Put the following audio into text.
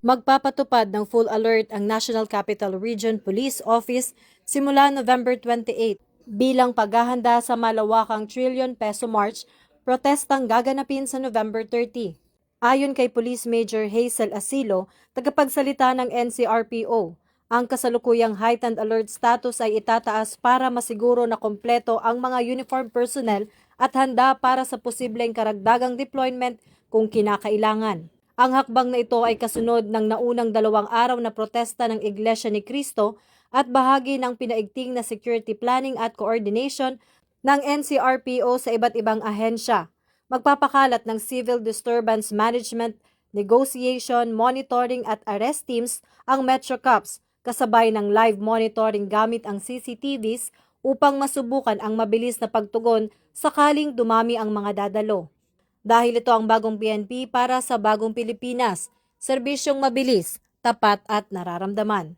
Magpapatupad ng full alert ang National Capital Region Police Office simula November 28 bilang paghahanda sa malawakang trillion peso march protestang gaganapin sa November 30. Ayon kay Police Major Hazel Asilo, tagapagsalita ng NCRPO, ang kasalukuyang heightened alert status ay itataas para masiguro na kompleto ang mga uniformed personnel at handa para sa posibleng karagdagang deployment kung kinakailangan. Ang hakbang na ito ay kasunod ng naunang 2 araw na protesta ng Iglesia ni Cristo at bahagi ng pinaigting na security planning at coordination ng NCRPO sa iba't ibang ahensya. Magpapakalat ng Civil Disturbance Management, Negotiation, Monitoring at Arrest Teams ang Metro Cops, kasabay ng live monitoring gamit ang CCTVs upang masubukan ang mabilis na pagtugon sakaling dumami ang mga dadalo. Dahil ito ang bagong PNP para sa bagong Pilipinas, serbisyong mabilis, tapat at nararamdaman.